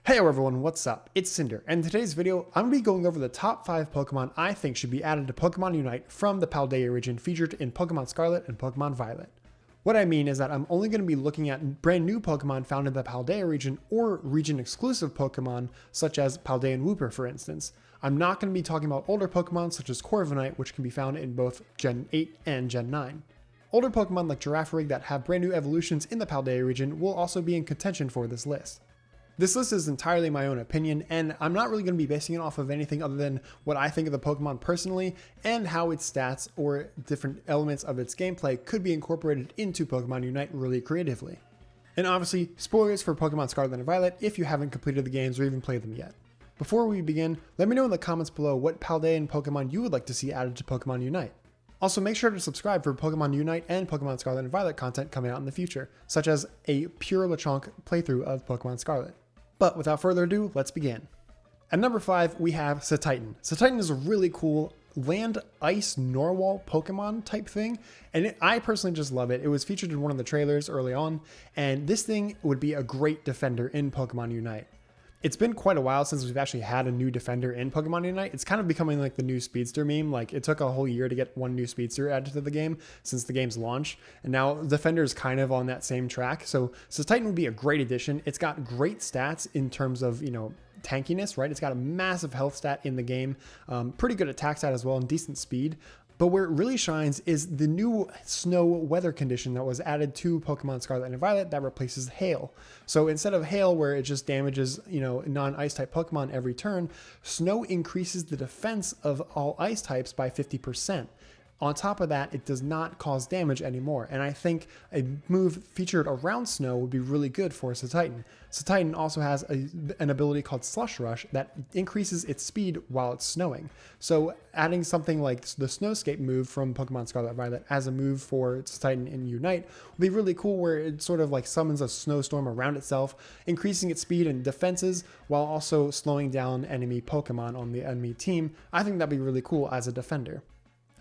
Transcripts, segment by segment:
Hey everyone, what's up? It's Cinder, and in today's video, I'm going to be going over the top 5 Pokemon I think should be added to Pokemon Unite from the Paldea region featured in Pokemon Scarlet and Pokemon Violet. What I mean is that I'm only going to be looking at brand new Pokemon found in the Paldea region or region exclusive Pokemon such as Paldean Wooper for instance. I'm not going to be talking about older Pokemon such as Corviknight, which can be found in both Gen 8 and Gen 9. Older Pokemon like Girafarig that have brand new evolutions in the Paldea region will also be in contention for this list. This list is entirely my own opinion, and I'm not really going to be basing it off of anything other than what I think of the Pokemon personally and how its stats or different elements of its gameplay could be incorporated into Pokemon Unite really creatively. And obviously, spoilers for Pokemon Scarlet and Violet if you haven't completed the games or even played them yet. Before we begin, let me know in the comments below what Paldean Pokemon you would like to see added to Pokemon Unite. Also, make sure to subscribe for Pokemon Unite and Pokemon Scarlet and Violet content coming out in the future, such as a pure Lechonk playthrough of Pokemon Scarlet. But without further ado, let's begin. At number 5, we have Cetitan. Cetitan is a really cool land ice Norwal Pokemon type thing, and I personally just love it. It was featured in one of the trailers early on, and this thing would be a great defender in Pokemon Unite. It's been quite a while since we've actually had a new defender in Pokemon Unite. It's kind of becoming like the new speedster meme. Like it took a whole year to get one new speedster added to the game since the game's launch. And now defender is kind of on that same track. So Titan would be a great addition. It's got great stats in terms of, tankiness, right? It's got a massive health stat in the game, pretty good attack stat as well, and decent speed. But where it really shines is the new snow weather condition that was added to Pokemon Scarlet and Violet that replaces hail. So instead of hail where it just damages, non-ice type Pokemon every turn, snow increases the defense of all ice types by 50%. On top of that, it does not cause damage anymore, and I think a move featured around snow would be really good for Cetitan. Cetitan also has an ability called Slush Rush that increases its speed while it's snowing. So adding something like the Snowscape move from Pokemon Scarlet and Violet as a move for Cetitan in Unite would be really cool, where it sort of like summons a snowstorm around itself, increasing its speed and defenses while also slowing down enemy Pokemon on the enemy team. I think that'd be really cool as a defender.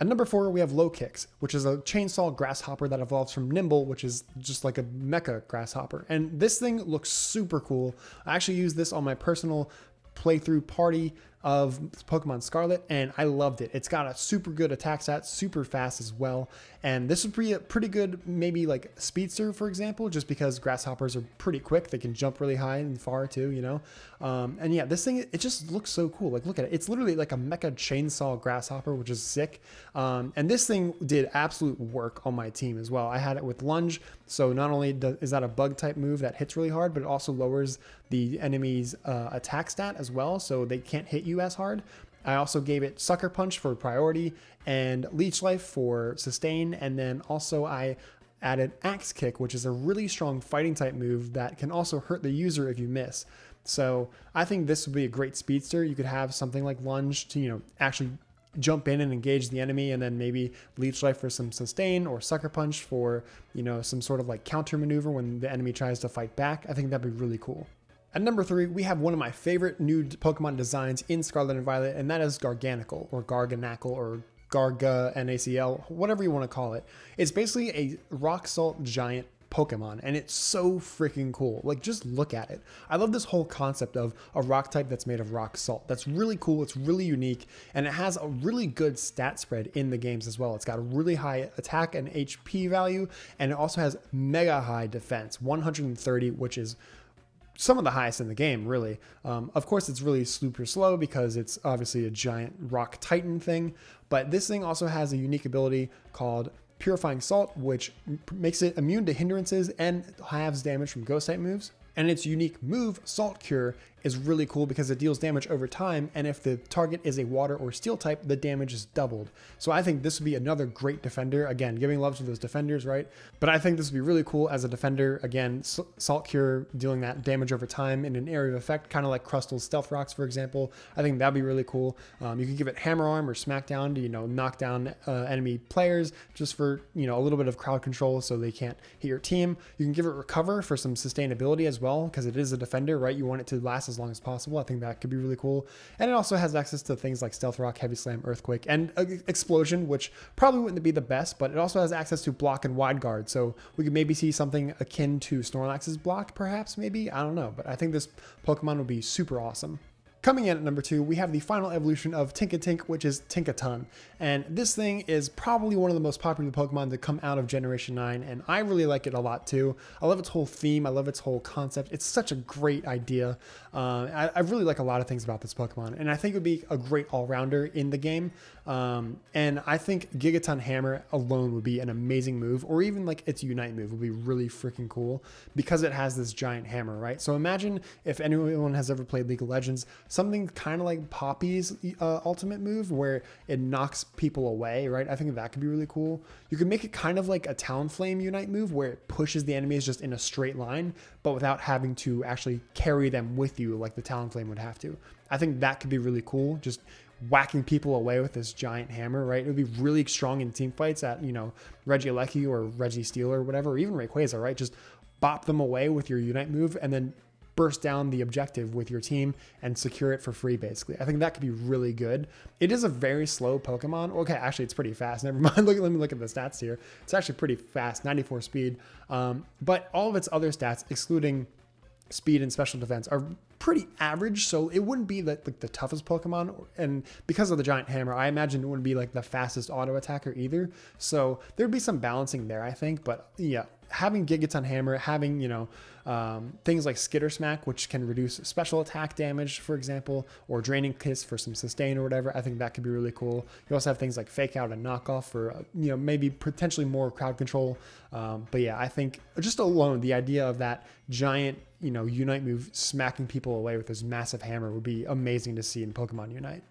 At number 4, we have Lokix, which is a chainsaw grasshopper that evolves from Nimble, which is just like a mecha grasshopper. And this thing looks super cool. I actually used this on my personal playthrough party of Pokemon Scarlet, and I loved it. It's got a super good attack stat, super fast as well, and this would be a pretty good maybe like speedster, for example, just because grasshoppers are pretty quick. They can jump really high and far too, and yeah, this thing, it just looks so cool. Like, look at it. It's literally like a mecha chainsaw grasshopper, which is sick. And this thing did absolute work on my team as well. I had it with Lunge, so not only is that a bug type move that hits really hard, but it also lowers the enemy's attack stat as well, so they can't hit you as hard. I also gave it Sucker Punch for priority and Leech Life for sustain, and then also I added Axe Kick, which is a really strong fighting type move that can also hurt the user if you miss. So I think this would be a great speedster. You could have something like Lunge to, actually jump in and engage the enemy, and then maybe Leech Life for some sustain, or Sucker Punch for, some sort of like counter maneuver when the enemy tries to fight back. I think that'd be really cool. At number 3, we have one of my favorite new Pokemon designs in Scarlet and Violet, and that is Garganacl, or Garganacl, or Garganacl, whatever you want to call it. It's basically a rock salt giant Pokemon, and it's so freaking cool. Like, just look at it. I love this whole concept of a rock type that's made of rock salt. That's really cool. It's really unique, and it has a really good stat spread in the games as well. It's got a really high attack and HP value, and it also has mega high defense, 130, which is some of the highest in the game, really. Of course, it's really super slow because it's obviously a giant rock titan thing, but this thing also has a unique ability called Purifying Salt, which makes it immune to hindrances and halves damage from ghost type moves. And its unique move, Salt Cure, is really cool because it deals damage over time, and if the target is a water or steel type, the damage is doubled. So I think this would be another great defender. Again, giving love to those defenders, right? But I think this would be really cool as a defender. Again, Salt Cure dealing that damage over time in an area of effect, kind of like Crustal's Stealth Rocks, for example. I think that'd be really cool. You could give it Hammer Arm or Smackdown to, knock down enemy players just for, a little bit of crowd control so they can't hit your team. You can give it Recover for some sustainability as well, because it is a defender, right? You want it to last as as long as possible. I think that could be really cool. And it also has access to things like Stealth Rock, Heavy Slam, Earthquake, and Explosion, which probably wouldn't be the best, but it also has access to Block and Wide Guard. So we could maybe see something akin to Snorlax's Block, perhaps, maybe. I don't know, but I think this Pokemon would be super awesome. Coming in at number 2, we have the final evolution of Tinkatink, which is Tinkaton. And this thing is probably one of the most popular Pokemon to come out of Generation 9, and I really like it a lot too. I love its whole theme, I love its whole concept. It's such a great idea. I really like a lot of things about this Pokemon, and I think it would be a great all-rounder in the game. And I think Gigaton Hammer alone would be an amazing move, or even like its Unite move would be really freaking cool because it has this giant hammer, right? So imagine if anyone has ever played League of Legends, something kind of like Poppy's ultimate move where it knocks people away, right? I think that could be really cool. You could make it kind of like a Talonflame Unite move where it pushes the enemies just in a straight line, but without having to actually carry them with you like the Talonflame would have to. I think that could be really cool, just whacking people away with this giant hammer, right? It would be really strong in team fights at, you know, Regieleki or Registeel or whatever, or even Rayquaza, right? Just bop them away with your Unite move and then burst down the objective with your team and secure it for free, basically. I think that could be really good. It is a very slow Pokemon. Okay, actually, it's pretty fast. Never mind. Let me look at the stats here. It's actually pretty fast, 94 speed. But all of its other stats, excluding speed and special defense, are pretty average, so it wouldn't be like the toughest Pokemon, and because of the giant hammer, I imagine it wouldn't be like the fastest auto attacker either, so there'd be some balancing there, I think. But yeah, having Gigaton Hammer, having, you know, things like Skitter Smack, which can reduce special attack damage, for example, or Draining Kiss for some sustain or whatever, I think that could be really cool. You also have things like Fake Out and Knock Off for, you know, maybe potentially more crowd control. But yeah, I think just alone the idea of that giant, you know, Unite move smacking people away with this massive hammer would be amazing to see in Pokemon Unite.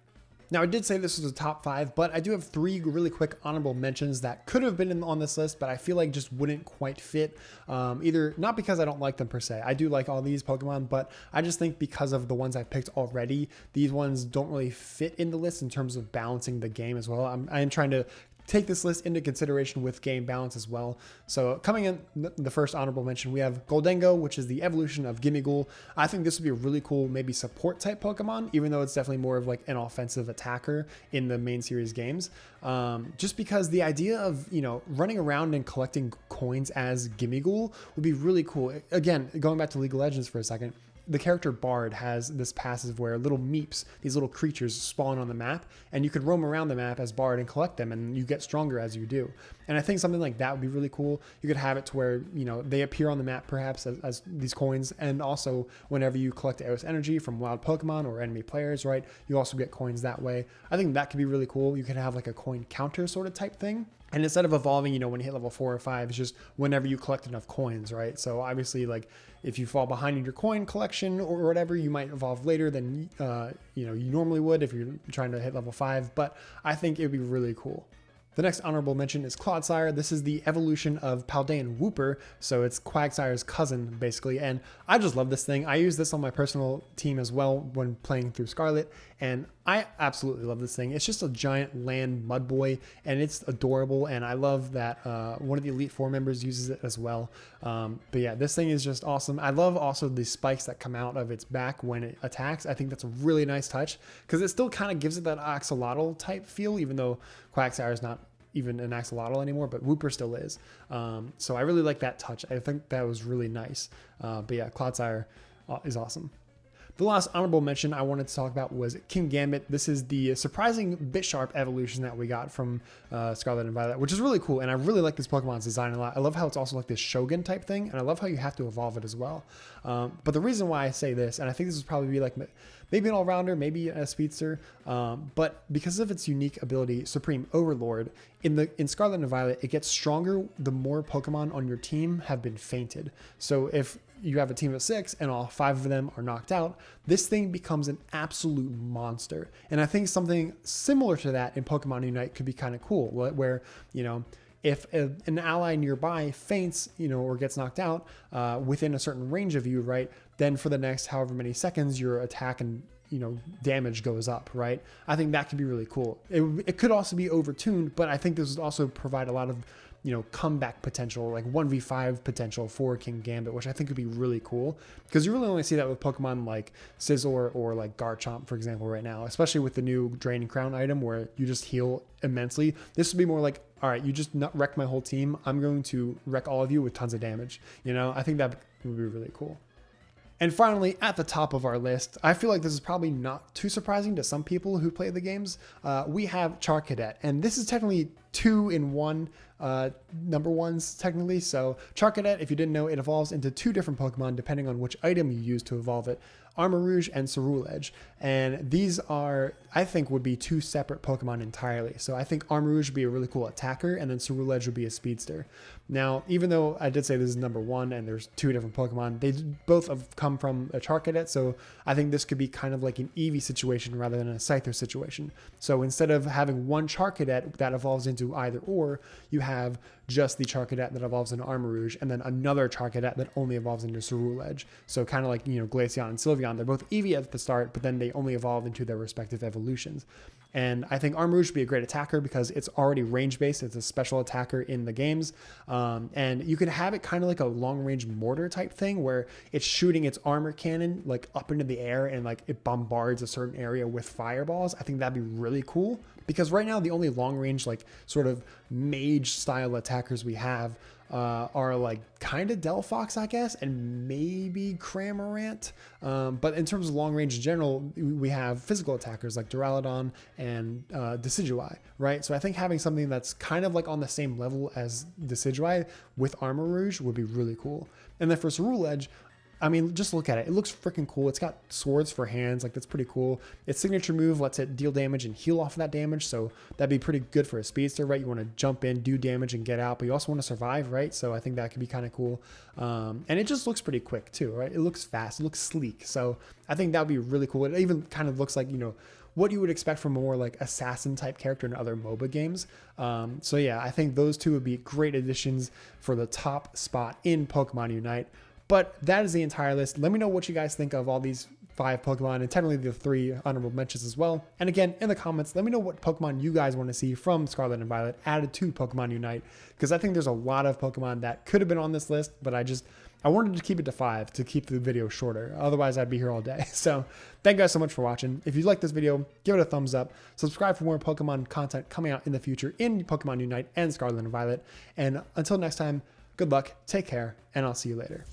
Now, I did say this was a top 5, but I do have 3 really quick honorable mentions that could have been on this list, but I feel like just wouldn't quite fit. Either not because I don't like them per se. I do like all these Pokemon, but I just think because of the ones I picked already, these ones don't really fit in the list in terms of balancing the game as well. I am trying to take this list into consideration with game balance as well. So coming in the first honorable mention, we have Goldengo, which is the evolution of Gimmighoul. I think this would be a really cool maybe support type Pokemon, even though it's definitely more of like an offensive attacker in the main series games. Just because the idea of, you know, running around and collecting coins as Gimmighoul would be really cool. Again, going back to League of Legends for a second, the character Bard has this passive where little meeps, these little creatures, spawn on the map, and you could roam around the map as Bard and collect them, and you get stronger as you do. And I think something like that would be really cool. You could have it to where, you know, they appear on the map perhaps as these coins, and also whenever you collect Eos Energy from wild Pokemon or enemy players, right, you also get coins that way. I think that could be really cool. You could have like a coin counter sort of type thing. And instead of evolving, you know, when you hit level 4 or 5, it's just whenever you collect enough coins, right? So obviously, like, if you fall behind in your coin collection or whatever, you might evolve later than, you know, you normally would if you're trying to hit level 5. But I think it would be really cool. The next honorable mention is Clodsire. This is the evolution of Paldean Wooper, so it's Quagsire's cousin, basically, and I just love this thing. I use this on my personal team as well when playing through Scarlet, and I absolutely love this thing. It's just a giant land mud boy, and it's adorable, and I love that one of the Elite Four members uses it as well. But yeah, this thing is just awesome. I love also the spikes that come out of its back when it attacks. I think that's a really nice touch, because it still kind of gives it that axolotl type feel, even though Quagsire is not even an axolotl anymore, but Wooper still is. So I really like that touch. I think that was really nice. But yeah, Clodsire is awesome. The last honorable mention I wanted to talk about was King Gambit. This is the surprising Bitsharp evolution that we got from Scarlet and Violet, which is really cool, and I really like this Pokemon's design a lot. I love how it's also like this Shogun type thing, and I love how you have to evolve it as well. But the reason why I say this, and I think this would probably be like maybe an all-rounder, maybe a speedster, but because of its unique ability, Supreme Overlord, in Scarlet and Violet, it gets stronger the more Pokemon on your team have been fainted. So if you have a team of 6 and all 5 of them are knocked out, this thing becomes an absolute monster. And I think something similar to that in Pokemon Unite could be kind of cool, where, you know, if an ally nearby faints, you know, or gets knocked out within a certain range of you, right, then for the next however many seconds, your attack and, you know, damage goes up, right? I think that could be really cool. It could also be overtuned, but I think this would also provide a lot of comeback potential, like 1v5 potential for King Gambit, which I think would be really cool, because you really only see that with Pokemon like Scizor or like Garchomp, for example, right now, especially with the new Draining Crown item where you just heal immensely. This would be more like, all right, you just not wrecked my whole team, I'm going to wreck all of you with tons of damage. I think that would be really cool. And finally, at the top of our list, I feel like this is probably not too surprising to some people who play the games. We have Charcadet, and this is technically 2-in-1 number ones technically. So Charcadet, if you didn't know, it evolves into 2 different Pokemon depending on which item you use to evolve it. Armarouge and Ceruledge. And these are, I think, would be 2 separate Pokemon entirely. So I think Armarouge would be a really cool attacker, and then Ceruledge would be a speedster. Now, even though I did say this is number 1 and there's 2 different Pokemon, they both have come from a Charcadet, so I think this could be kind of like an Eevee situation rather than a Scyther situation. So instead of having one Charcadet that evolves into either or, you have just the Charcadet that evolves into Armarouge, and then another Charcadet that only evolves into Ceruledge. So kind of like, Glaceon and Sylveon, they're both Eevee at the start, but then they only evolve into their respective evolutions. And I think Armarouge would be a great attacker because it's already range-based. It's a special attacker in the games. And you could have it kind of like a long-range mortar type thing where it's shooting its armor cannon like up into the air and like it bombards a certain area with fireballs. I think that'd be really cool because right now the only long-range like sort of mage-style attackers we have are like kind of Delphox, I guess, and maybe Cramorant. But in terms of long range in general, we have physical attackers like Duraludon and Decidueye, right? So I think having something that's kind of like on the same level as Decidueye with Armarouge would be really cool. And then for Ceruledge, I mean, just look at it. It looks freaking cool. It's got swords for hands. Like, that's pretty cool. Its signature move lets it deal damage and heal off of that damage. So that'd be pretty good for a speedster, right? You want to jump in, do damage, and get out, but you also want to survive, right? So I think that could be kind of cool. And it just looks pretty quick too, right? It looks fast. It looks sleek. So I think that would be really cool. It even kind of looks like, what you would expect from a more like assassin type character in other MOBA games. So yeah, I think those 2 would be great additions for the top spot in Pokemon Unite. But that is the entire list. Let me know what you guys think of all these 5 Pokemon and technically the 3 honorable mentions as well. And again, in the comments, let me know what Pokemon you guys want to see from Scarlet and Violet added to Pokemon Unite, because I think there's a lot of Pokemon that could have been on this list, but I wanted to keep it to 5 to keep the video shorter. Otherwise, I'd be here all day. So thank you guys so much for watching. If you like this video, give it a thumbs up. Subscribe for more Pokemon content coming out in the future in Pokemon Unite and Scarlet and Violet. And until next time, good luck, take care, and I'll see you later.